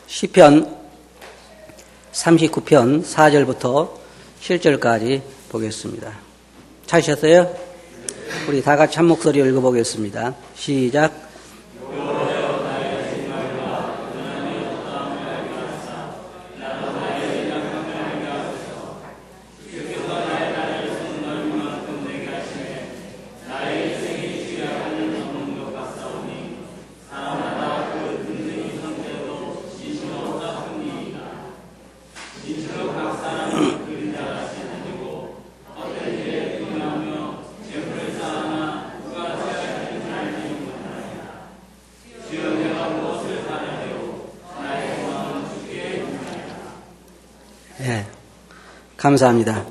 시편 39편 4절부터 7절까지 보겠습니다. 찾으셨어요? 우리 다 같이 한 목소리 읽어보겠습니다. 시작. 네, 감사합니다.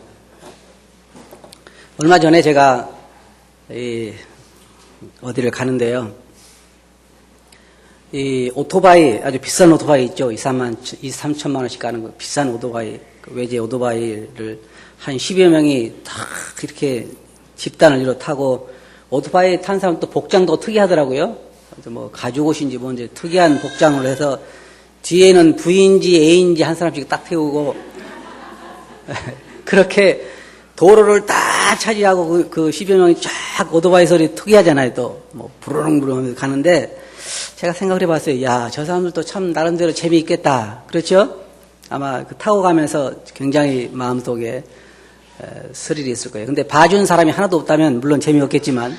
얼마 전에 제가 어디를 가는데요. 이 오토바이, 아주 비싼 오토바이 있죠. 2, 3천만 원씩 가는 거, 비싼 오토바이, 외제 오토바이를 한 10여 명이 다 이렇게 집단을 이루어 타고, 오토바이 탄 사람 또 복장도 특이하더라고요. 뭐 가죽옷인지 뭔지 특이한 복장을 해서 뒤에는 V인지 A인지 한 사람씩 딱 태우고 그렇게 도로를 다 차지하고 그 10여 명이 쫙 오토바이 소리 특이하잖아요. 또 뭐 부르릉부르릉 가는데 제가 생각을 해봤어요. 야, 저 사람들도 참 나름대로 재미있겠다. 그렇죠? 아마 그 타고 가면서 굉장히 마음속에 스릴이 있을 거예요. 근데 봐준 사람이 하나도 없다면 물론 재미없겠지만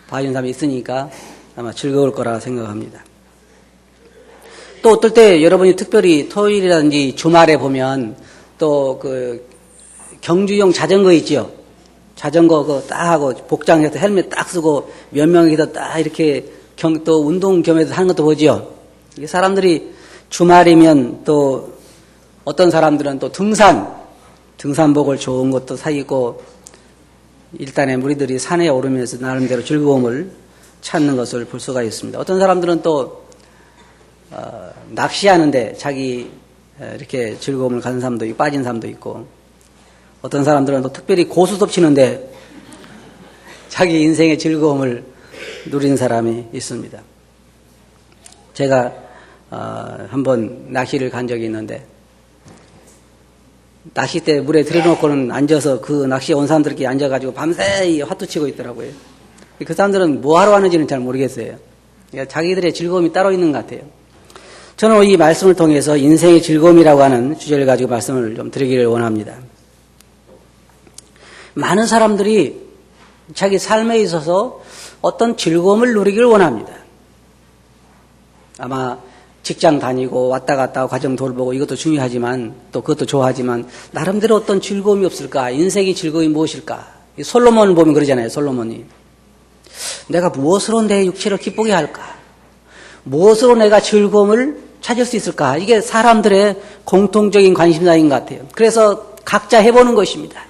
봐준 사람이 있으니까 아마 즐거울 거라 생각합니다. 또 어떨 때 여러분이 특별히 토요일이라든지 주말에 보면 또 그 경주용 자전거 있죠. 자전거 그거 딱 하고 복장해서 헬멧 딱 쓰고 몇 명이서 딱 이렇게 또 운동 겸해서 하는 것도 보죠. 이게 사람들이 주말이면 또 어떤 사람들은 또 등산복을 좋은 것도 사입고 일단의 무리들이 산에 오르면서 나름대로 즐거움을 찾는 것을 볼 수가 있습니다. 어떤 사람들은 또 낚시하는데 자기 이렇게 즐거움을 가진 사람도 있고 빠진 사람도 있고, 어떤 사람들은 또 특별히 고수톱 치는데 자기 인생의 즐거움을 누린 사람이 있습니다. 제가 한번 낚시를 간 적이 있는데 낚싯대 물에 들여놓고는 앉아서 그 낚시에 온 사람들끼리 앉아가지고 밤새 화투 치고 있더라고요. 그 사람들은 뭐 하러 하는지는 잘 모르겠어요. 그러니까 자기들의 즐거움이 따로 있는 것 같아요. 저는 이 말씀을 통해서 인생의 즐거움이라고 하는 주제를 가지고 말씀을 좀 드리기를 원합니다. 많은 사람들이 자기 삶에 있어서 어떤 즐거움을 누리기를 원합니다. 아마 직장 다니고 왔다 갔다 하고 가정 돌보고 이것도 중요하지만 또 그것도 좋아하지만 나름대로 어떤 즐거움이 없을까? 인생의 즐거움이 무엇일까? 솔로몬을 보면 그러잖아요. 솔로몬이. 내가 무엇으로 내 육체를 기쁘게 할까? 무엇으로 내가 즐거움을 찾을 수 있을까? 이게 사람들의 공통적인 관심사인 것 같아요. 그래서 각자 해보는 것입니다.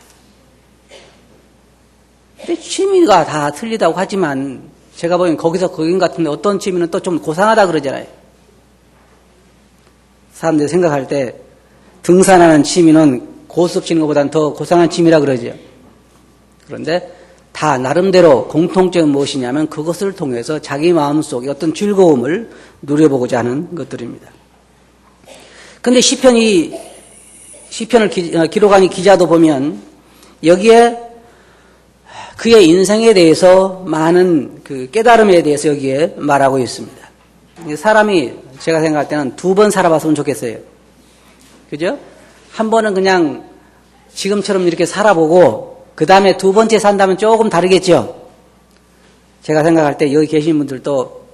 근데 취미가 다 틀리다고 하지만 제가 보기엔 거기서 거긴 같은데 어떤 취미는 또 좀 고상하다 그러잖아요. 사람들이 생각할 때 등산하는 취미는 고수톱 치는 것보다는 더 고상한 취미라 그러죠. 그런데 다 나름대로 공통점은 무엇이냐면 그것을 통해서 자기 마음속에 어떤 즐거움을 누려보고자 하는 것들입니다. 그런데 시편을 기록한 이 기자도 보면 여기에 그의 인생에 대해서 많은 그 깨달음에 대해서 여기에 말하고 있습니다. 사람이 제가 생각할 때는 2번 살아봤으면 좋겠어요. 그죠? 한 번은 그냥 지금처럼 이렇게 살아보고 그 다음에 2번째 산다면 조금 다르겠죠. 제가 생각할 때 여기 계신 분들도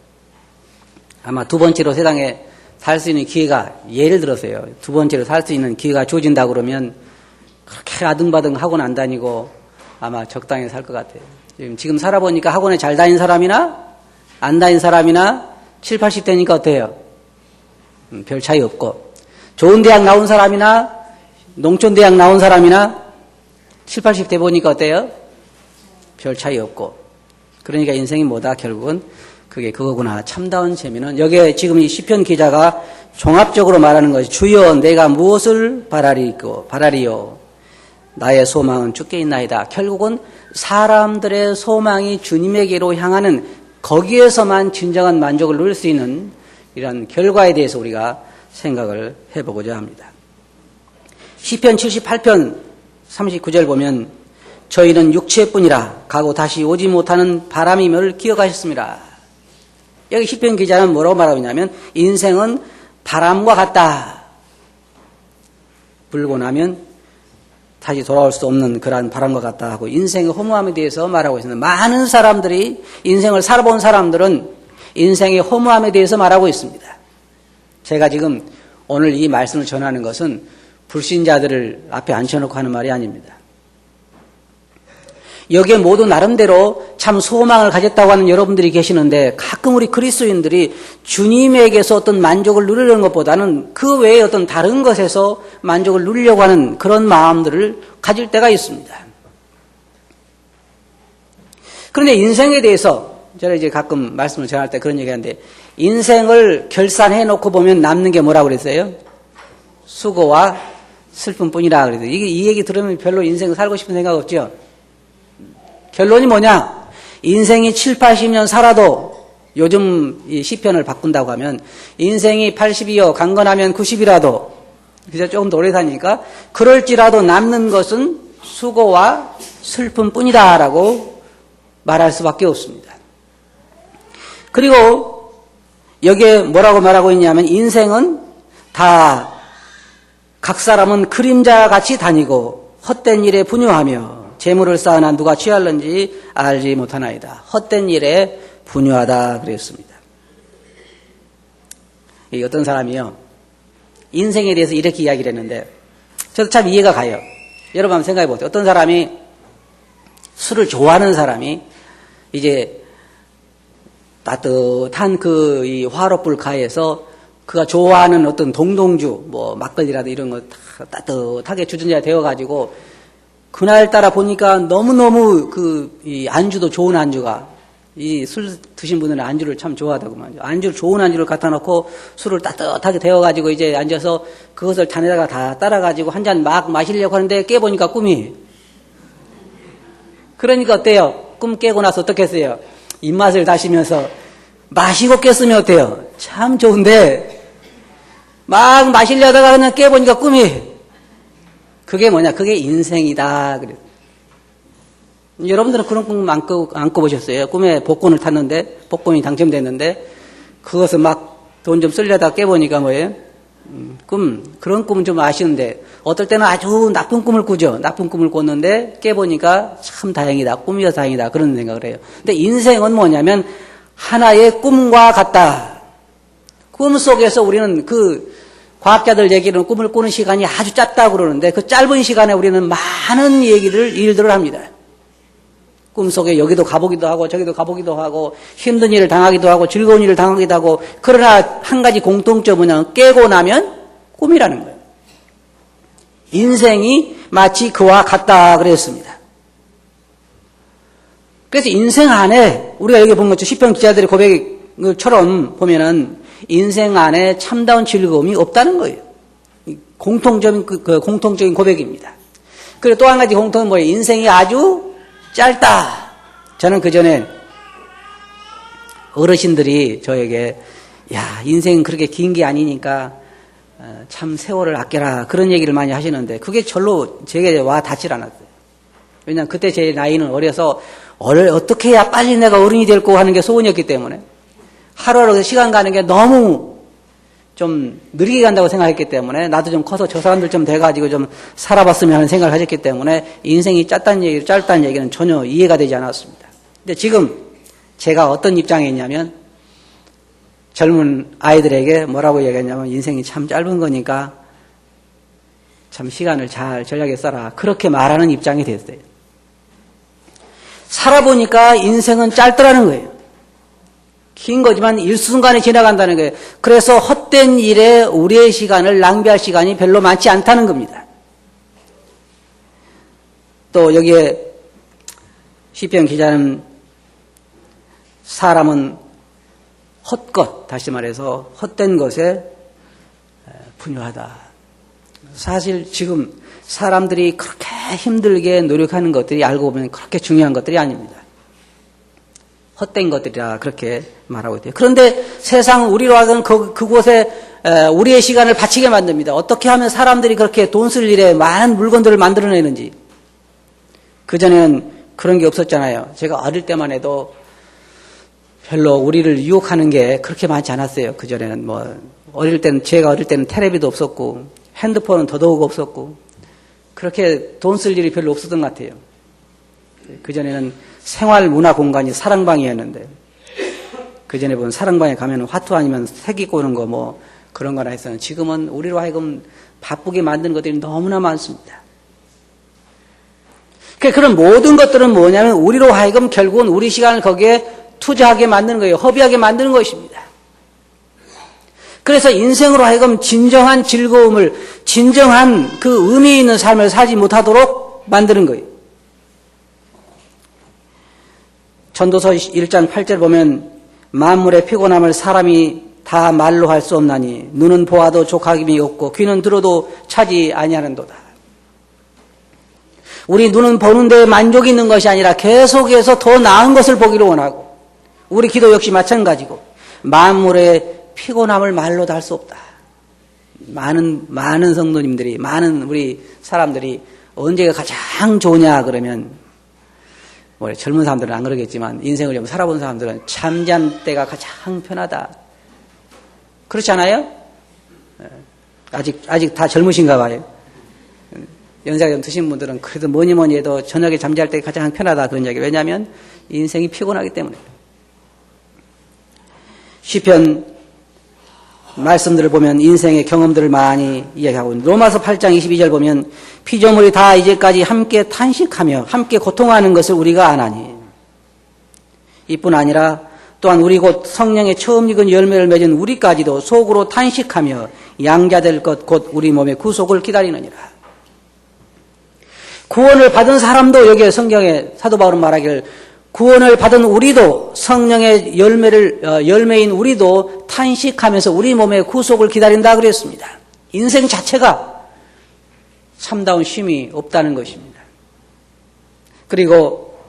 아마 2번째로 세상에 살 수 있는 기회가, 예를 들어서요, 2번째로 살 수 있는 기회가 주어진다 그러면 그렇게 아등바등 학원 안 다니고 아마 적당히 살 것 같아요. 지금 살아보니까 학원에 잘 다닌 사람이나 안 다닌 사람이나 7, 80대니까 어때요? 별 차이 없고, 좋은 대학 나온 사람이나 농촌대학 나온 사람이나 7, 80대 보니까 어때요? 별 차이 없고. 그러니까 인생이 뭐다? 결국은 그게 그거구나. 참다운 재미는 여기에 지금 이 시편 기자가 종합적으로 말하는 것이 주여 내가 무엇을 바라리요? 나의 소망은 주께 있나이다. 결국은 사람들의 소망이 주님에게로 향하는 거기에서만 진정한 만족을 누릴 수 있는 이런 결과에 대해서 우리가 생각을 해보고자 합니다. 시편 78편 39절 보면 저희는 육체뿐이라 가고 다시 오지 못하는 바람임을 기억하셨습니다. 여기 시편 기자는 뭐라고 말하고 있냐면 인생은 바람과 같다. 불고 나면 다시 돌아올 수 없는 그러한 바람과 같다 하고 인생의 허무함에 대해서 말하고 있습니다. 많은 사람들이 인생을 살아본 사람들은 인생의 허무함에 대해서 말하고 있습니다. 제가 지금 오늘 이 말씀을 전하는 것은 불신자들을 앞에 앉혀놓고 하는 말이 아닙니다. 여기에 모두 나름대로 참 소망을 가졌다고 하는 여러분들이 계시는데 가끔 우리 그리스도인들이 주님에게서 어떤 만족을 누리려는 것보다는 그 외에 어떤 다른 것에서 만족을 누리려고 하는 그런 마음들을 가질 때가 있습니다. 그런데 인생에 대해서 제가 이제 가끔 말씀을 전할 때 그런 얘기하는데 인생을 결산해 놓고 보면 남는 게 뭐라고 그랬어요? 수고와 슬픔뿐이라 그랬어요. 이 얘기 들으면 별로 인생 살고 싶은 생각 없죠? 결론이 뭐냐? 인생이 7, 80년 살아도 요즘 이 시편을 바꾼다고 하면 인생이 80이요 강건하면 90이라도 그저 조금 더 오래 사니까 그럴지라도 남는 것은 수고와 슬픔뿐이다라고 말할 수밖에 없습니다. 그리고 여기에 뭐라고 말하고 있냐면 인생은 다 각 사람은 그림자같이 다니고 헛된 일에 분유하며 재물을 쌓아나 누가 취할는지 알지 못하나이다. 헛된 일에 분유하다 그랬습니다. 어떤 사람이요 인생에 대해서 이렇게 이야기를 했는데 저도 참 이해가 가요. 여러분 한번 생각해 보세요. 어떤 사람이 술을 좋아하는 사람이 이제 따뜻한 이 화롯불 가에서 그가 좋아하는 어떤 동동주 뭐 막걸리라도 이런 거 따뜻하게 주전자에 데워가지고 그날따라 보니까 너무너무 이 안주도 좋은 안주가, 이 술 드신 분들은 안주를 참 좋아하더구만요. 안주를 좋은 안주를 갖다 놓고 술을 따뜻하게 데워가지고 이제 앉아서 그것을 잔에다가 다 따라가지고 한 잔 막 마시려고 하는데 깨보니까 꿈이. 그러니까 어때요? 꿈 깨고 나서 어떻게 했어요? 입맛을 다시면서 마시고 깼으면 어때요? 참 좋은데 막 마시려다가 그냥 깨보니까 꿈이. 그게 뭐냐? 그게 인생이다. 그래. 여러분들은 그런 꿈 안 꿔보셨어요? 꿈에 복권을 탔는데, 복권이 당첨됐는데, 그것을 막 돈 좀 쓰려다가 깨보니까 뭐예요? 그런 꿈은 좀 아쉬운데, 어떨 때는 아주 나쁜 꿈을 꾸죠. 나쁜 꿈을 꿨는데, 깨보니까 참 다행이다. 꿈이어서 다행이다. 그런 생각을 해요. 근데 인생은 뭐냐면, 하나의 꿈과 같다. 꿈 속에서 우리는 과학자들 얘기는 꿈을 꾸는 시간이 아주 짧다고 그러는데 그 짧은 시간에 우리는 많은 일들을 합니다. 꿈속에 여기도 가보기도 하고 저기도 가보기도 하고 힘든 일을 당하기도 하고 즐거운 일을 당하기도 하고 그러나 한 가지 공통점은 깨고 나면 꿈이라는 거예요. 인생이 마치 그와 같다 그랬습니다. 그래서 인생 안에 우리가 여기 본 것처럼 시편 기자들의 고백처럼 보면은 인생 안에 참다운 즐거움이 없다는 거예요. 공통적인 고백입니다. 그리고 또 한 가지 공통은 뭐예요? 인생이 아주 짧다. 저는 그 전에 어르신들이 저에게 야 인생은 그렇게 긴 게 아니니까 참 세월을 아껴라 그런 얘기를 많이 하시는데 그게 절로 제게 와 닿질 않았어요. 왜냐하면 그때 제 나이는 어려서 어떻게 해야 빨리 내가 어른이 될 거 하는 게 소원이었기 때문에 하루하루 시간 가는 게 너무 좀 느리게 간다고 생각했기 때문에 나도 좀 커서 저 사람들 좀 돼가지고 좀 살아봤으면 하는 생각을 하셨기 때문에 인생이 짧다는 얘기는 전혀 이해가 되지 않았습니다. 근데 지금 제가 어떤 입장에 있냐면 젊은 아이들에게 뭐라고 얘기했냐면 인생이 참 짧은 거니까 참 시간을 잘 전략에 써라 그렇게 말하는 입장이 됐어요. 살아보니까 인생은 짧더라는 거예요. 긴 거지만 일순간에 지나간다는 거예요. 그래서 헛된 일에 우리의 시간을 낭비할 시간이 별로 많지 않다는 겁니다. 또 여기에 시편 기자는 사람은 헛것, 다시 말해서 헛된 것에 분유하다. 사실 지금 사람들이 그렇게 힘들게 노력하는 것들이 알고 보면 그렇게 중요한 것들이 아닙니다. 헛된 것들이라 그렇게 말하고 있대요. 그런데 세상 우리로 하여금 그곳에 우리의 시간을 바치게 만듭니다. 어떻게 하면 사람들이 그렇게 돈 쓸 일에 많은 물건들을 만들어내는지. 그전에는 그런 게 없었잖아요. 제가 어릴 때만 해도 별로 우리를 유혹하는 게 그렇게 많지 않았어요. 그전에는 제가 어릴 때는 텔레비도 없었고, 핸드폰은 더더욱 없었고, 그렇게 돈 쓸 일이 별로 없었던 것 같아요. 그전에는 생활 문화 공간이 사랑방이었는데, 그전에 보면 사랑방에 가면 화투 아니면 색이 꼬는 거 그런 거나 했었는데, 지금은 우리로 하여금 바쁘게 만드는 것들이 너무나 많습니다. 그런 모든 것들은 뭐냐면 우리로 하여금 결국은 우리 시간을 거기에 투자하게 만드는 거예요. 허비하게 만드는 것입니다. 그래서 인생으로 하여금 진정한 즐거움을, 진정한 그 의미 있는 삶을 살지 못하도록 만드는 거예요. 전도서 1장 8절 보면 만물의 피곤함을 사람이 다 말로 할 수 없나니 눈은 보아도 족함이 없고 귀는 들어도 차지 아니하는도다. 우리 눈은 보는 데에 만족이 있는 것이 아니라 계속해서 더 나은 것을 보기를 원하고, 우리 기도 역시 마찬가지고, 만물의 피곤함을 말로 다 할 수 없다. 많은 성도님들이, 많은 우리 사람들이 언제가 가장 좋으냐 그러면, 젊은 사람들은 안 그러겠지만 인생을 좀 살아본 사람들은 잠잠 때가 가장 편하다. 그렇지 않아요? 아직 다 젊으신가 봐요. 연세가 좀 드신 분들은 그래도 뭐니 해도 저녁에 잠잘 때 가장 편하다 그런 이야기. 왜냐하면 인생이 피곤하기 때문에. 시편 말씀들을 보면 인생의 경험들을 많이 이야기하고, 로마서 8장 22절 보면 피조물이 다 이제까지 함께 탄식하며 함께 고통하는 것을 우리가 아나니, 이뿐 아니라 또한 우리 곧 성령의 처음 익은 열매를 맺은 우리까지도 속으로 탄식하며 양자될 것 곧 우리 몸의 구속을 기다리느니라. 구원을 받은 사람도, 여기에 성경에 사도 바울은 말하기를 구원을 받은 우리도, 성령의 열매인 우리도 탄식하면서 우리 몸의 구속을 기다린다 그랬습니다. 인생 자체가 참다운 쉼이 없다는 것입니다. 그리고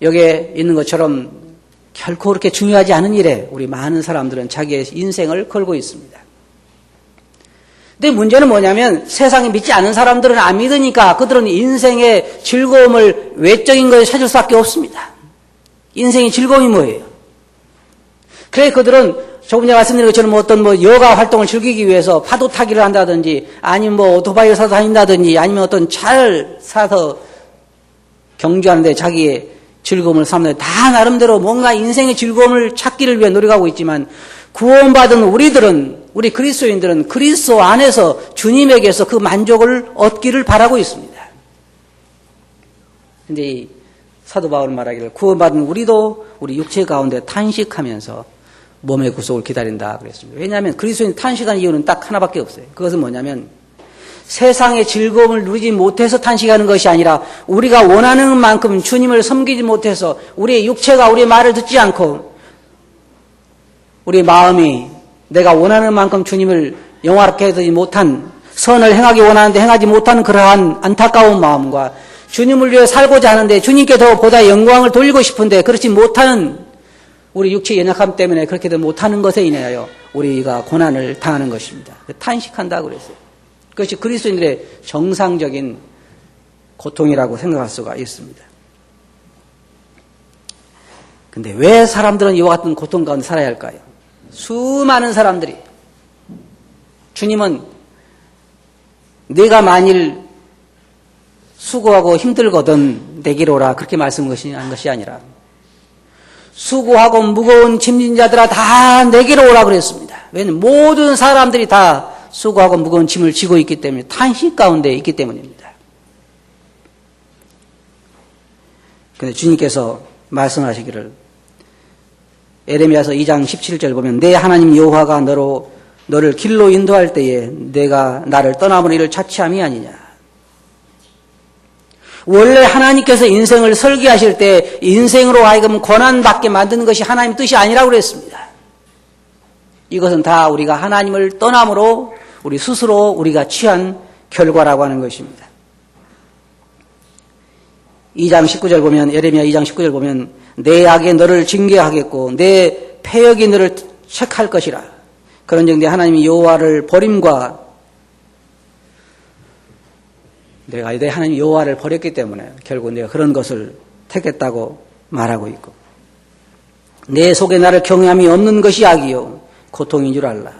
여기에 있는 것처럼 결코 그렇게 중요하지 않은 일에 우리 많은 사람들은 자기의 인생을 걸고 있습니다. 근데 문제는 뭐냐면 세상에 믿지 않은 사람들은 안 믿으니까 그들은 인생의 즐거움을 외적인 것에 찾을 수밖에 없습니다. 인생의 즐거움이 뭐예요? 그래 그들은 조금 전에 말씀드린 것처럼 어떤 여가 활동을 즐기기 위해서 파도 타기를 한다든지, 아니면 오토바이를 사서 다닌다든지, 아니면 어떤 차를 사서 경주하는데 자기의 즐거움을 삼는데, 다 나름대로 뭔가 인생의 즐거움을 찾기를 위해 노력하고 있지만, 구원받은 우리 그리스도인들은 그리스도 안에서 주님에게서 그 만족을 얻기를 바라고 있습니다. 근데 이 사도 바울은 말하기를 구원받은 우리도 우리 육체 가운데 탄식하면서 몸의 구속을 기다린다 그랬습니다. 왜냐하면 그리스도인 탄식하는 이유는 딱 하나밖에 없어요. 그것은 뭐냐면 세상의 즐거움을 누리지 못해서 탄식하는 것이 아니라 우리가 원하는 만큼 주님을 섬기지 못해서 우리의 육체가 우리의 말을 듣지 않고 우리 마음이 내가 원하는 만큼 주님을 영화롭게 하지 못한, 선을 행하기 원하는데 행하지 못하는 그러한 안타까운 마음과 주님을 위해 살고자 하는데 주님께 더 보다 영광을 돌리고 싶은데 그렇지 못하는 우리 육체의 연약함 때문에 그렇게도 못하는 것에 인하여 우리가 고난을 당하는 것입니다. 탄식한다고 그랬어요. 그것이 그리스도인들의 정상적인 고통이라고 생각할 수가 있습니다. 근데 왜 사람들은 이와 같은 고통 가운데 살아야 할까요? 수많은 사람들이, 주님은 네가 만일 수고하고 힘들거든 내게로 오라 그렇게 말씀하신 것이 아니라, 수고하고 무거운 짐진 자들아 다 내게로 오라 그랬습니다. 왜냐하면 모든 사람들이 다 수고하고 무거운 짐을 지고 있기 때문에, 탄식 가운데 있기 때문입니다. 그런데 주님께서 말씀하시기를, 에레미야서 2장 17절 보면 내 하나님 여호와가 너를 길로 인도할 때에 내가 나를 떠나보는 이를 자취함이 아니냐. 원래 하나님께서 인생을 설계하실 때 인생으로 하여금 고난받게 만드는 것이 하나님 뜻이 아니라고 그랬습니다. 이것은 다 우리가 하나님을 떠남으로 우리 스스로 우리가 취한 결과라고 하는 것입니다. 2장 19절 보면, 에레미야 2장 19절 보면 내 악에 너를 징계하겠고 내 패역이 너를 책할 것이라. 그런즉 하나님이 여호와를 버림과 내가 하나님 여호와를 버렸기 때문에 결국 내가 그런 것을 택했다고 말하고 있고, 내 속에 나를 경외함이 없는 것이 악이요 고통인 줄 알라.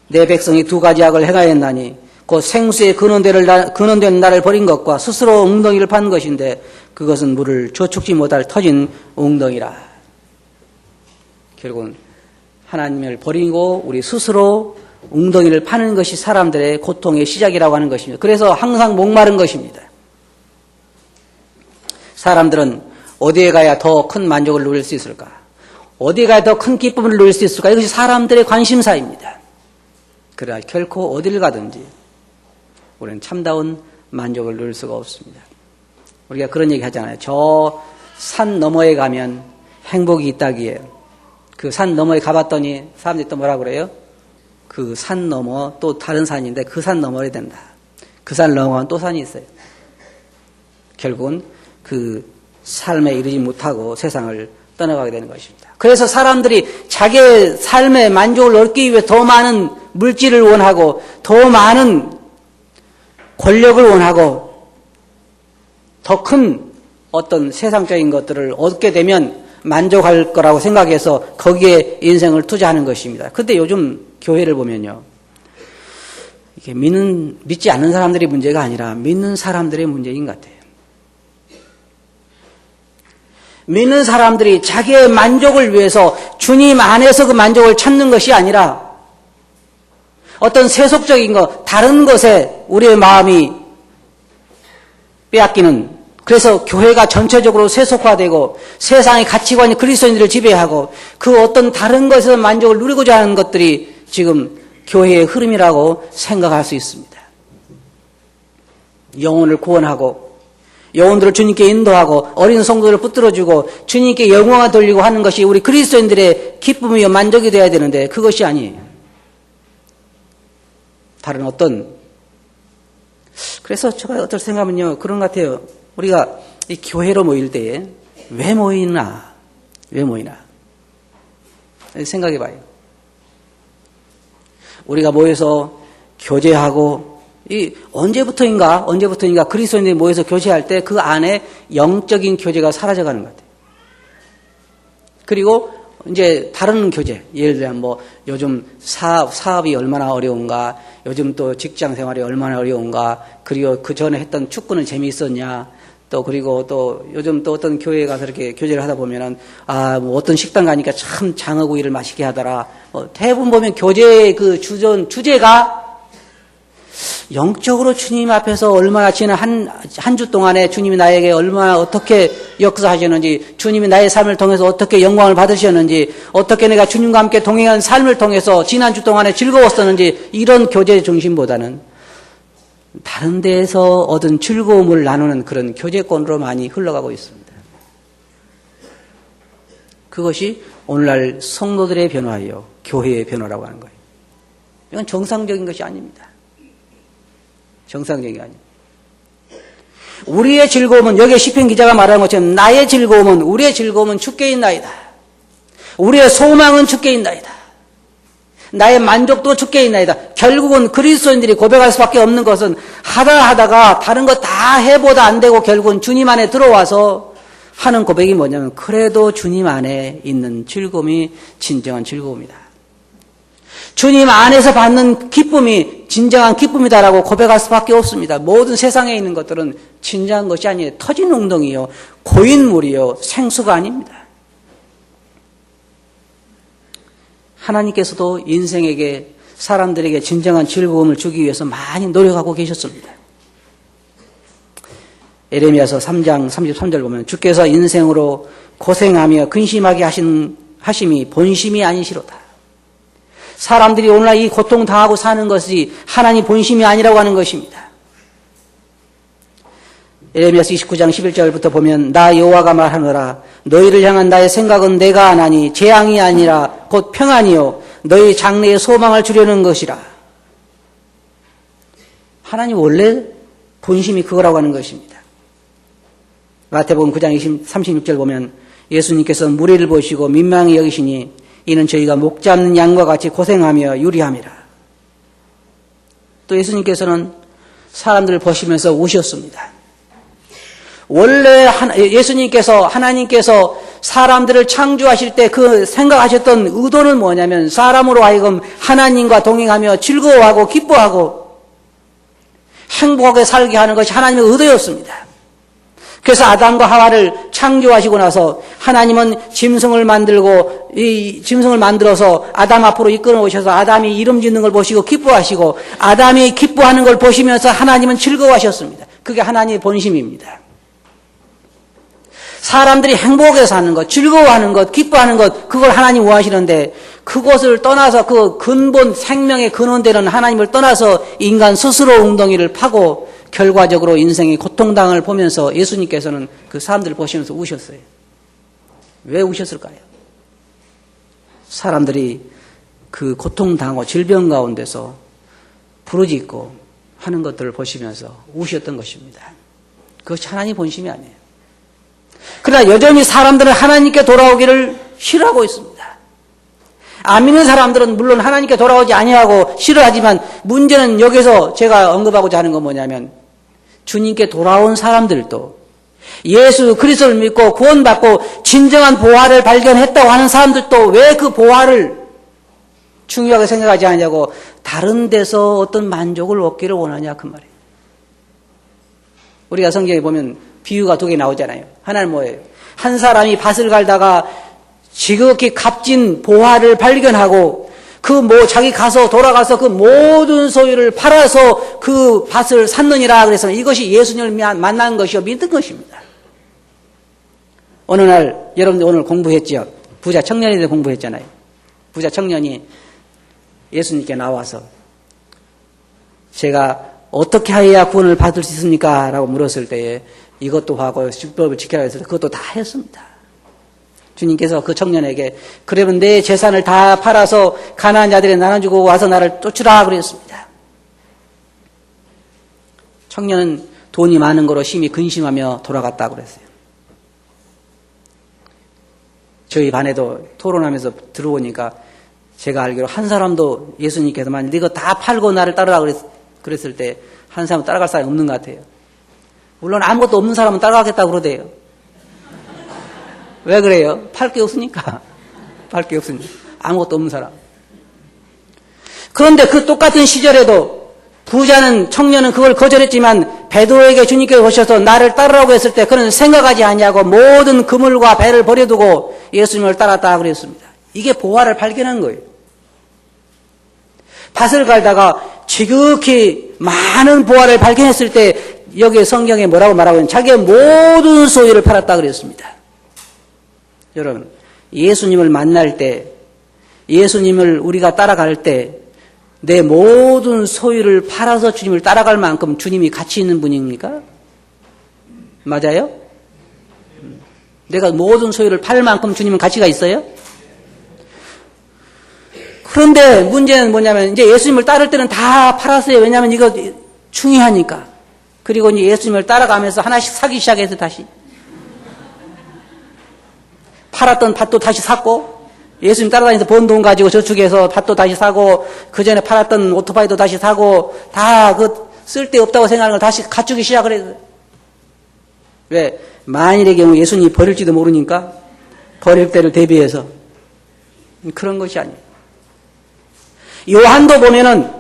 내 백성이 두 가지 악을 행하였나니 곧 생수의 근원된 나를 버린 것과 스스로 웅덩이를 판 것인데 그것은 물을 저축지 못할 터진 웅덩이라. 결국은 하나님을 버리고 우리 스스로 웅덩이를 파는 것이 사람들의 고통의 시작이라고 하는 것입니다. 그래서 항상 목마른 것입니다. 사람들은 어디에 가야 더 큰 만족을 누릴 수 있을까? 어디에 가야 더 큰 기쁨을 누릴 수 있을까? 이것이 사람들의 관심사입니다. 그러나 결코 어디를 가든지 우리는 참다운 만족을 누릴 수가 없습니다. 우리가 그런 얘기 하잖아요. 저 산 너머에 가면 행복이 있다기에. 그 산 너머에 가봤더니 사람들이 또 뭐라 그래요? 그 산 너머 또 다른 산인데 그 산 넘어야 된다. 그 산 넘어가면 또 산이 있어요. 결국은 그 삶에 이르지 못하고 세상을 떠나가게 되는 것입니다. 그래서 사람들이 자기의 삶의 만족을 얻기 위해 더 많은 물질을 원하고 더 많은 권력을 원하고 더 큰 어떤 세상적인 것들을 얻게 되면 만족할 거라고 생각해서 거기에 인생을 투자하는 것입니다. 그런데 요즘 교회를 보면요, 이게 믿지 않는 사람들이 문제가 아니라 믿는 사람들의 문제인 것 같아요. 믿는 사람들이 자기의 만족을 위해서 주님 안에서 그 만족을 찾는 것이 아니라 어떤 세속적인 것, 다른 것에 우리의 마음이 빼앗기는, 그래서 교회가 전체적으로 세속화되고 세상의 가치관이 그리스도인들을 지배하고 그 어떤 다른 것에서 만족을 누리고자 하는 것들이 지금 교회의 흐름이라고 생각할 수 있습니다. 영혼을 구원하고 영혼들을 주님께 인도하고 어린 성도들을 붙들어주고 주님께 영광을 돌리고 하는 것이 우리 그리스도인들의 기쁨이요 만족이 되어야 되는데 그것이 아니에요. 다른 어떤, 그래서 제가 어떨 생각하면요 그런 것 같아요. 우리가 이 교회로 모일 때에 왜 모이나 생각해 봐요. 우리가 모여서 교제하고 이 언제부터인가 그리스도인들이 모여서 교제할 때 그 안에 영적인 교제가 사라져가는 것 같아요. 그리고 이제 다른 교제, 예를 들면 뭐 요즘 사업이 얼마나 어려운가, 요즘 또 직장 생활이 얼마나 어려운가, 그리고 그 전에 했던 축구는 재미있었냐, 또 그리고 또 요즘 또 어떤 교회에 가서 이렇게 교제를 하다 보면은 뭐 어떤 식당 가니까 참 장어구이를 맛있게 하더라. 대부분 보면 교제의 그 주제가 영적으로 주님 앞에서 얼마나 지난 한 주 동안에 주님이 나에게 얼마나 어떻게 역사하셨는지, 주님이 나의 삶을 통해서 어떻게 영광을 받으셨는지, 어떻게 내가 주님과 함께 동행한 삶을 통해서 지난 주 동안에 즐거웠었는지, 이런 교제 중심보다는 다른 데에서 얻은 즐거움을 나누는 그런 교제권으로 많이 흘러가고 있습니다. 그것이 오늘날 성도들의 변화예요. 교회의 변화라고 하는 거예요. 이건 정상적인 것이 아닙니다. 정상적인 게 아닙니다. 우리의 즐거움은, 여기에 시편 기자가 말하는 것처럼 우리의 즐거움은 주께 있나이다. 우리의 소망은 주께 있나이다. 나의 만족도 주께 있나이다. 결국은 그리스도인들이 고백할 수밖에 없는 것은 하다가 다른 거 다 해보다 안 되고 결국은 주님 안에 들어와서 하는 고백이 뭐냐면, 그래도 주님 안에 있는 즐거움이 진정한 즐거움이다. 주님 안에서 받는 기쁨이 진정한 기쁨이다라고 고백할 수밖에 없습니다. 모든 세상에 있는 것들은 진정한 것이 아니에요. 터진 웅덩이요, 고인물이요, 생수가 아닙니다. 하나님께서도 인생에게, 사람들에게 진정한 즐거움을 주기 위해서 많이 노력하고 계셨습니다. 에레미야서 3장 33절 보면 주께서 인생으로 고생하며 근심하게 하심이 본심이 아니시로다. 사람들이 오늘날 이 고통당하고 사는 것이 하나님 본심이 아니라고 하는 것입니다. 에레미야서 29장 11절부터 보면 나 여호와가 말하노라 너희를 향한 나의 생각은 내가 아나니 재앙이 아니라 곧 평안이요 너희 장래에 소망을 주려는 것이라. 하나님 원래 본심이 그거라고 하는 것입니다. 마태복음 9장 36절 보면 예수님께서 무리를 보시고 민망히 여기시니 이는 저희가 목 잡는 양과 같이 고생하며 유리함이라. 또 예수님께서는 사람들을 보시면서 우셨습니다. 원래 예수님께서 하나님께서 사람들을 창조하실 때 그 생각하셨던 의도는 뭐냐면 사람으로 하여금 하나님과 동행하며 즐거워하고 기뻐하고 행복하게 살게 하는 것이 하나님의 의도였습니다. 그래서 아담과 하와를 창조하시고 나서 하나님은 짐승을 만들고 이 짐승을 만들어서 아담 앞으로 이끌어 오셔서 아담이 이름 짓는 걸 보시고 기뻐하시고 아담이 기뻐하는 걸 보시면서 하나님은 즐거워하셨습니다. 그게 하나님의 본심입니다. 사람들이 행복하게 사는 것, 즐거워하는 것, 기뻐하는 것, 그걸 하나님 원하시는데 그것을 떠나서 그 근본 생명의 근원되는 하나님을 떠나서 인간 스스로 웅덩이를 파고 결과적으로 인생의 고통당을 보면서 예수님께서는 그 사람들을 보시면서 우셨어요. 왜 우셨을까요? 사람들이 그 고통당하고 질병 가운데서 부르짖고 하는 것들을 보시면서 우셨던 것입니다. 그것이 하나님 본심이 아니에요. 그러나 여전히 사람들은 하나님께 돌아오기를 싫어하고 있습니다. 안 믿는 사람들은 물론 하나님께 돌아오지 아니하고 싫어하지만 문제는 여기서 제가 언급하고자 하는 건 뭐냐면 주님께 돌아온 사람들도 예수 그리스도를 믿고 구원받고 진정한 보화를 발견했다고 하는 사람들도 왜 그 보화를 중요하게 생각하지 않냐고 다른 데서 어떤 만족을 얻기를 원하냐 그 말이에요. 우리가 성경에 보면 비유가 2개 나오잖아요. 하나는 뭐예요? 한 사람이 밭을 갈다가 지극히 값진 보화를 발견하고 자기 가서 돌아가서 그 모든 소유를 팔아서 그 밭을 샀느니라 그래서 이것이 예수님을 만난 것이요 믿은 것입니다. 어느 날 여러분들 오늘 공부했죠. 부자 청년에 대해 공부했잖아요. 부자 청년이 예수님께 나와서 제가 어떻게 해야 구원을 받을 수 있습니까? 라고 물었을 때에 이것도 하고 율법을 지켜라 했을 때 그것도 다 했습니다. 주님께서 그 청년에게 그러면 내 재산을 다 팔아서 가난한 자들에 나눠주고 와서 나를 쫓으라 그랬습니다. 청년은 돈이 많은 거로 심히 근심하며 돌아갔다고 그랬어요. 저희 반에도 토론하면서 들어오니까 제가 알기로 한 사람도 예수님께서 만약 이거 다 팔고 나를 따르라 그랬을 때 한 사람은 따라갈 사람이 없는 것 같아요. 물론 아무것도 없는 사람은 따라가겠다고 그러대요. 왜 그래요? 팔 게 없으니까. 팔 게 없으니까. 아무것도 없는 사람. 그런데 그 똑같은 시절에도 부자는 청년은 그걸 거절했지만 베드로에게 주님께서 오셔서 나를 따르라고 했을 때 그는 생각하지 아니하고 모든 그물과 배를 버려두고 예수님을 따랐다 그랬습니다. 이게 보화를 발견한 거예요. 밭을 갈다가 지극히 많은 보화를 발견했을 때 여기 성경에 뭐라고 말하고 있냐면 자기의 모든 소유를 팔았다 그랬습니다. 여러분, 예수님을 만날 때, 예수님을 우리가 따라갈 때 내 모든 소유를 팔아서 주님을 따라갈 만큼 주님이 가치 있는 분입니까? 맞아요? 내가 모든 소유를 팔 만큼 주님은 가치가 있어요? 그런데 문제는 뭐냐면 이제 예수님을 따를 때는 다 팔았어요. 왜냐하면 이거 중요하니까. 그리고 이제 예수님을 따라가면서 하나씩 사기 시작해서 다시. 팔았던 밭도 다시 샀고, 예수님 따라다니면서 번 돈 가지고 저축해서 밭도 다시 사고, 그 전에 팔았던 오토바이도 다시 사고, 다 그 쓸데없다고 생각하는 걸 다시 갖추기 시작을 했어요. 왜? 만일의 경우 예수님이 버릴지도 모르니까, 버릴 때를 대비해서. 그런 것이 아니에요. 요한도 보면은,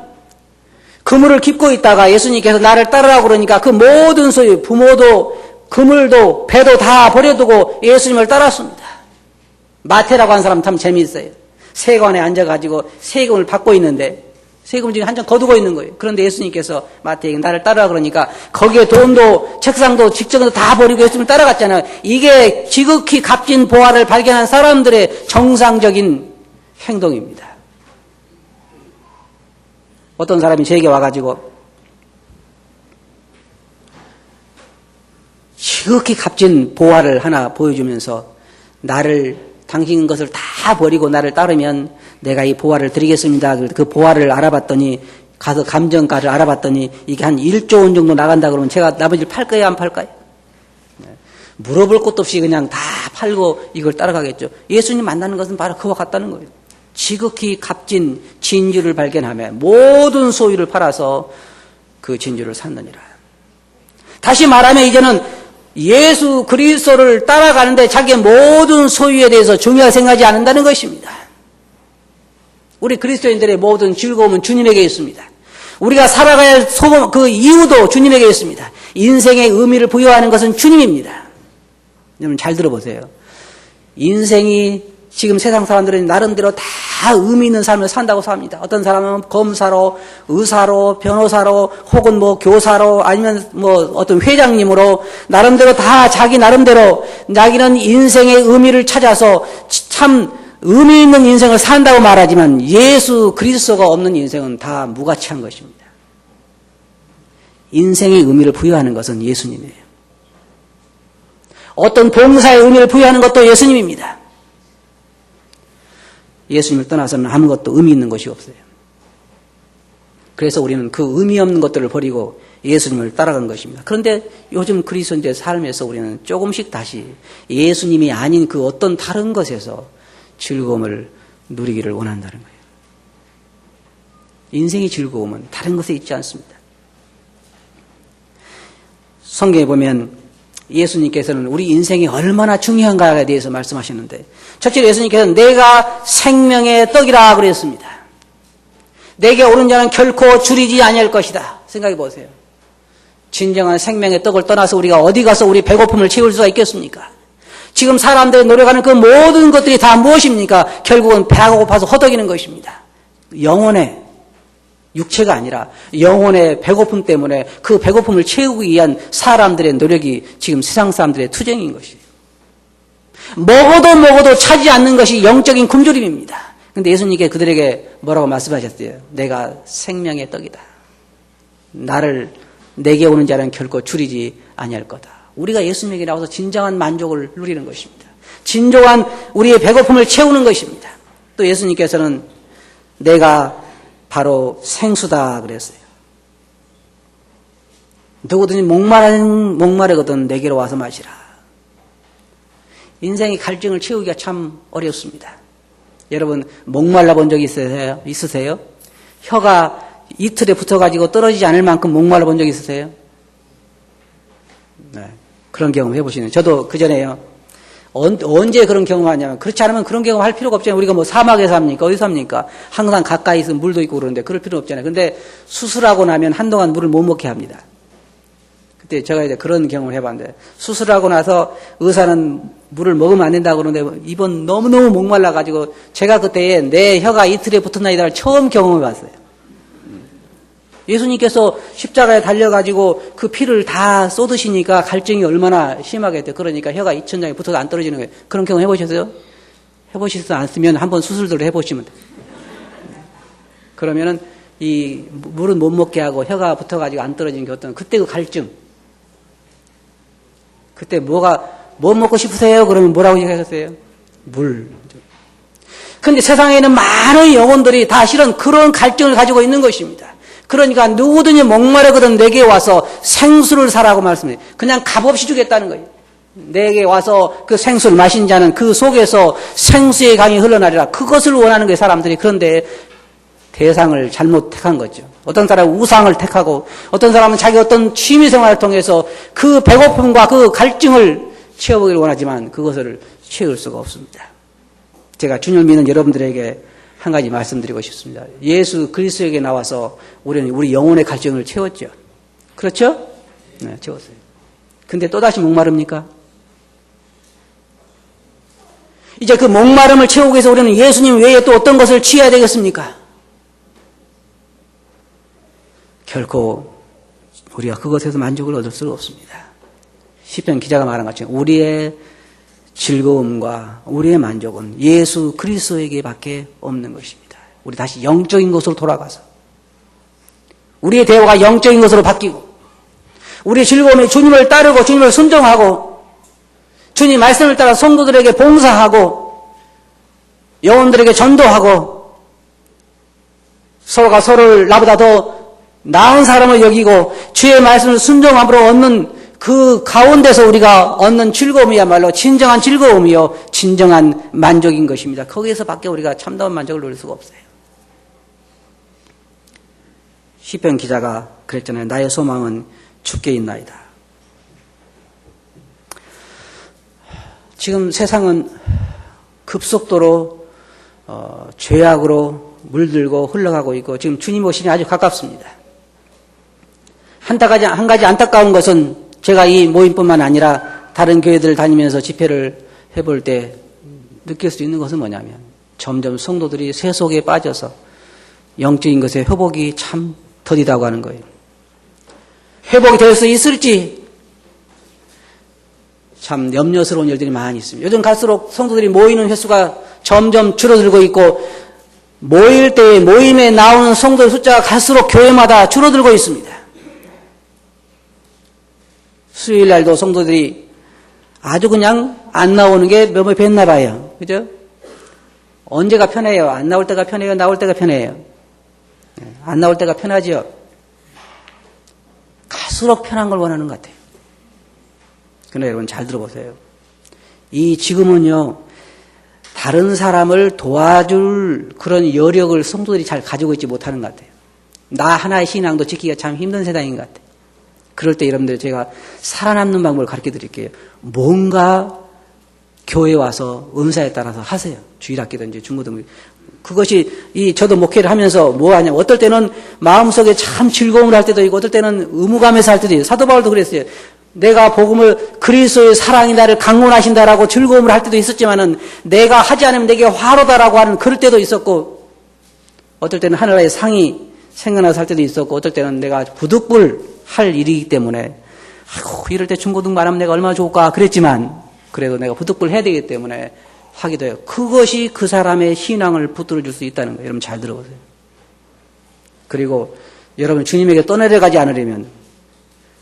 그물을 깁고 있다가 예수님께서 나를 따르라고 그러니까 그 모든 소유, 부모도, 그물도, 배도 다 버려두고 예수님을 따랐습니다. 마태라고 하는 사람 참 재미있어요. 세관에 앉아가지고 세금을 받고 있는데 세금을 지금 한장 거두고 있는 거예요. 그런데 예수님께서 마태에게 나를 따르라 그러니까 거기에 돈도 책상도 직정도 다 버리고 예수님을 따라갔잖아요. 이게 지극히 값진 보화를 발견한 사람들의 정상적인 행동입니다. 어떤 사람이 저에게 와가지고 지극히 값진 보화를 하나 보여주면서 당신 것을 다 버리고 나를 따르면 내가 이 보화를 드리겠습니다. 그 보화를 알아봤더니 가서 감정가를 알아봤더니 이게 한 1조 원 정도 나간다 그러면 제가 나머지를 팔까요? 안 팔까요? 물어볼 것도 없이 그냥 다 팔고 이걸 따라가겠죠. 예수님 만나는 것은 바로 그와 같다는 거예요. 지극히 값진 진주를 발견하며 모든 소유를 팔아서 그 진주를 샀느니라. 다시 말하면 이제는 예수 그리스도를 따라가는데 자기의 모든 소유에 대해서 중요하게 생각하지 않는다는 것입니다. 우리 그리스도인들의 모든 즐거움은 주님에게 있습니다. 우리가 살아가야 할 그 이유도 주님에게 있습니다. 인생의 의미를 부여하는 것은 주님입니다. 여러분 잘 들어보세요. 인생이 지금 세상 사람들은 나름대로 다 의미 있는 삶을 산다고 삽니다. 어떤 사람은 검사로, 의사로, 변호사로, 혹은 뭐 교사로, 아니면 뭐 어떤 회장님으로 나름대로 다 자기 나름대로 자기는 인생의 의미를 찾아서 참 의미 있는 인생을 산다고 말하지만 예수 그리스도가 없는 인생은 다 무가치한 것입니다. 인생의 의미를 부여하는 것은 예수님이에요. 어떤 봉사의 의미를 부여하는 것도 예수님입니다. 예수님을 떠나서는 아무것도 의미 있는 것이 없어요. 그래서 우리는 그 의미 없는 것들을 버리고 예수님을 따라간 것입니다. 그런데 요즘 그리스도인의 삶에서 우리는 조금씩 다시 예수님이 아닌 그 어떤 다른 것에서 즐거움을 누리기를 원한다는 거예요. 인생의 즐거움은 다른 것에 있지 않습니다. 성경에 보면 예수님께서는 우리 인생이 얼마나 중요한가에 대해서 말씀하셨는데, 첫째로 예수님께서는 내가 생명의 떡이라 그랬습니다. 내게 오른 자는 결코 줄이지 아니할 것이다. 생각해 보세요. 진정한 생명의 떡을 떠나서 우리가 어디 가서 우리 배고픔을 채울 수가 있겠습니까? 지금 사람들이 노력하는 그 모든 것들이 다 무엇입니까? 결국은 배가 고파서 허덕이는 것입니다. 영혼의 육체가 아니라 영혼의 배고픔 때문에 그 배고픔을 채우기 위한 사람들의 노력이 지금 세상 사람들의 투쟁인 것이에요. 먹어도 차지 않는 것이 영적인 굶주림입니다. 그런데 예수님께 그들에게 뭐라고 말씀하셨어요? 내가 생명의 떡이다. 내게 오는 자는 결코 줄이지 아니할 거다. 우리가 예수님에게 나와서 진정한 만족을 누리는 것입니다. 진정한 우리의 배고픔을 채우는 것입니다. 또 예수님께서는 내가 바로 생수다 그랬어요. 누구든지 목마르거든 내게로 와서 마시라. 인생의 갈증을 채우기가 참 어렵습니다. 여러분 목말라 본 적 있으세요? 혀가 이틀에 붙어가지고 떨어지지 않을 만큼 목말라 본 적 있으세요? 네, 그런 경험 해보시는. 저도 그전에요. 언제 그런 경험하냐면, 그렇지 않으면 그런 경험 할 필요가 없잖아요. 우리가 뭐 사막에 삽니까? 어디 삽니까? 항상 가까이 있으면 물도 있고 그러는데 그럴 필요는 없잖아요. 근데 수술하고 나면 한동안 물을 못 먹게 합니다. 그때 제가 이제 그런 경험을 해봤는데, 수술하고 나서 의사는 물을 먹으면 안 된다고 그러는데 이번 너무너무 목말라가지고 제가 그때 내 혀가 이틀에 붙은 나이다를 처음 경험해봤어요. 예수님께서 십자가에 달려가지고 그 피를 다 쏟으시니까 갈증이 얼마나 심하게 돼. 그러니까 혀가 2000장에 붙어서 안 떨어지는 거예요. 그런 경험 해보셨어요? 해보시지 않았으면 한번 수술들을 해보시면 돼요. 그러면은 이 물은 못 먹게 하고 혀가 붙어가지고 안 떨어지는 게 어떤, 그때 그 갈증. 그때 뭐 먹고 싶으세요? 그러면 뭐라고 얘기하셨어요? 물. 근데 세상에 있는 많은 영혼들이 다 실은 그런 갈증을 가지고 있는 것입니다. 그러니까 누구든지 목마르거든 내게 와서 생수를 사라고 말씀해요. 그냥 값없이 주겠다는 거예요. 내게 와서 그 생수를 마신 자는 그 속에서 생수의 강이 흘러나리라. 그것을 원하는 거예요, 사람들이. 그런데 대상을 잘못 택한 거죠. 어떤 사람은 우상을 택하고, 어떤 사람은 자기 어떤 취미생활을 통해서 그 배고픔과 그 갈증을 채워보기를 원하지만 그것을 채울 수가 없습니다. 제가 주님을 믿는 여러분들에게 한 가지 말씀드리고 싶습니다. 예수 그리스도에게 나와서 우리는 우리 영혼의 갈증을 채웠죠. 그렇죠? 네, 채웠어요. 근데 또다시 목마릅니까? 이제 그 목마름을 채우기 위해서 우리는 예수님 외에 또 어떤 것을 취해야 되겠습니까? 결코 우리가 그것에서 만족을 얻을 수가 없습니다. 시편 기자가 말한 것처럼 우리의 즐거움과 우리의 만족은 예수 그리스도에게 밖에 없는 것입니다. 우리 다시 영적인 것으로 돌아가서 우리의 대화가 영적인 것으로 바뀌고, 우리의 즐거움이 주님을 따르고 주님을 순종하고 주님 말씀을 따라 성도들에게 봉사하고 영혼들에게 전도하고 서로가 서로를 나보다 더 나은 사람을 여기고 주의 말씀을 순종함으로 얻는 그 가운데서 우리가 얻는 즐거움이야말로 진정한 즐거움이요, 진정한 만족인 것입니다. 거기에서 밖에 우리가 참다운 만족을 누릴 수가 없어요. 시편 기자가 그랬잖아요. 나의 소망은 주께 있나이다. 지금 세상은 급속도로 죄악으로 물들고 흘러가고 있고 지금 주님 오시니 아주 가깝습니다. 한 가지 안타까운 것은 제가 이 모임뿐만 아니라 다른 교회들을 다니면서 집회를 해볼 때 느낄 수 있는 것은 뭐냐면 점점 성도들이 세속에 빠져서 영적인 것에 회복이 참 더디다고 하는 거예요. 회복이 될 수 있을지 참 염려스러운 일들이 많이 있습니다. 요즘 갈수록 성도들이 모이는 횟수가 점점 줄어들고 있고 모일 때 모임에 나오는 성도의 숫자가 갈수록 교회마다 줄어들고 있습니다. 수요일 날도 성도들이 아주 그냥 안 나오는 게 몇몇 뵀나 봐요. 그죠? 언제가 편해요? 안 나올 때가 편해요? 나올 때가 편해요? 안 나올 때가 편하지요? 갈수록 편한 걸 원하는 것 같아요. 그러나 여러분 잘 들어보세요. 이 지금은요, 다른 사람을 도와줄 그런 여력을 성도들이 잘 가지고 있지 못하는 것 같아요. 나 하나의 신앙도 지키기가 참 힘든 세상인 것 같아요. 그럴 때 여러분들 제가 살아남는 방법을 가르쳐 드릴게요. 뭔가 교회에 와서 은사에 따라서 하세요. 주일학기든지 중고등부. 그것이 저도 목회를 하면서 뭐 하냐면 어떨 때는 마음속에 참 즐거움을 할 때도 있고 어떨 때는 의무감에서 할 때도 있어요. 사도 바울도 그랬어요. 내가 복음을 그리스도의 사랑이 나를 강론하신다라고 즐거움을 할 때도 있었지만은 내가 하지 않으면 내게 화로다라고 하는 그럴 때도 있었고 어떨 때는 하늘나라의 상이 생각나서 할 때도 있었고 어떨 때는 내가 부득불 할 일이기 때문에 아이고 이럴 때 중고등부 안 하면 내가 얼마나 좋을까 그랬지만 그래도 내가 부득불 해야 되기 때문에 하기도 해요. 그것이 그 사람의 신앙을 붙들어줄 수 있다는 거예요. 여러분 잘 들어보세요. 그리고 여러분 주님에게 떠내려가지 않으려면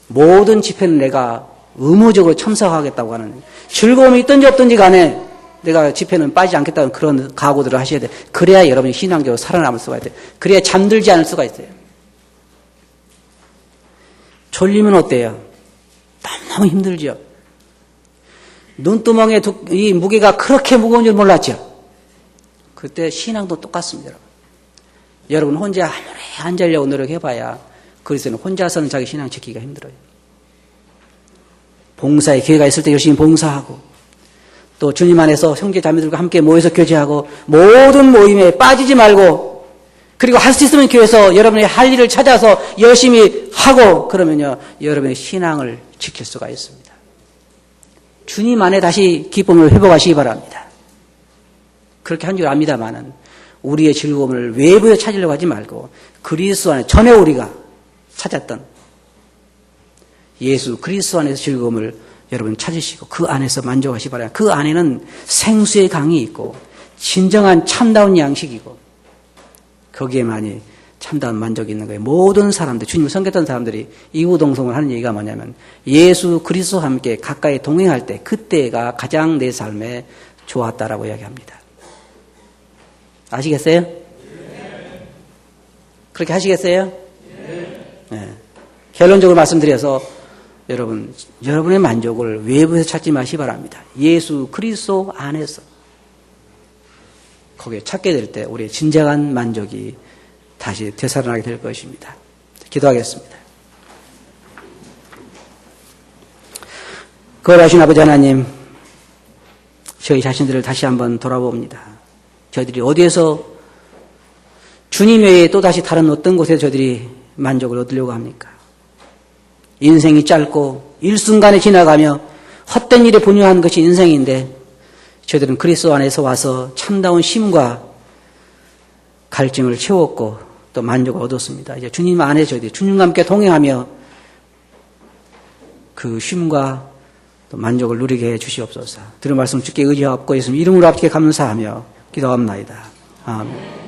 모든 집회는 내가 의무적으로 참석하겠다고 하는 즐거움이 있든지 없든지 간에 내가 집회는 빠지지 않겠다는 그런 각오들을 하셔야 돼요. 그래야 여러분이 신앙적으로 살아남을 수가 있어요. 그래야 잠들지 않을 수가 있어요. 졸리면 어때요? 너무너무 힘들죠. 눈두멍에 이 무게가 그렇게 무거운 줄 몰랐죠. 그때 신앙도 똑같습니다. 여러분 혼자 아무리 앉으려고 노력해봐야 그리스도는 혼자서는 자기 신앙 지키기가 힘들어요. 봉사에 기회가 있을 때 열심히 봉사하고 또 주님 안에서 형제 자매들과 함께 모여서 교제하고 모든 모임에 빠지지 말고 그리고 할 수 있으면 교회에서 여러분의 할 일을 찾아서 열심히 하고 그러면요 여러분의 신앙을 지킬 수가 있습니다. 주님 안에 다시 기쁨을 회복하시기 바랍니다. 그렇게 한 줄 압니다만은 우리의 즐거움을 외부에 찾으려고 하지 말고 그리스도 안에 전에 우리가 찾았던 예수 그리스도 안에서 즐거움을 여러분 찾으시고 그 안에서 만족하시기 바랍니다. 그 안에는 생수의 강이 있고 진정한 참다운 양식이고 거기에만이 참다운 만족이 있는 거예요. 모든 사람들, 주님을 섬겼던 사람들이 이구동성을 하는 얘기가 뭐냐면 예수 그리스도와 함께 가까이 동행할 때 그때가 가장 내 삶에 좋았다라고 이야기합니다. 아시겠어요? 네. 그렇게 하시겠어요? 네. 결론적으로 말씀드려서 여러분의 만족을 외부에서 찾지 마시기 바랍니다. 예수 그리스도 안에서 거기에 찾게 될 때 우리의 진정한 만족이 다시 되살아나게 될 것입니다. 기도하겠습니다. 거룩하신 아버지 하나님, 저희 자신들을 다시 한번 돌아봅니다. 저희들이 어디에서 주님 외에 또다시 다른 어떤 곳에 저희들이 만족을 얻으려고 합니까? 인생이 짧고 일순간에 지나가며 헛된 일에 분유한 것이 인생인데 저희들은 그리스도 안에서 와서 참다운 쉼과 갈증을 채웠고 또 만족을 얻었습니다. 이제 주님 안에 저희들이 주님과 함께 동행하며 그 쉼과 또 만족을 누리게 해 주시옵소서. 들은 말씀 주께 의지하옵고 예수님 이름으로 아버지께 감사하며 기도합나이다. 아멘.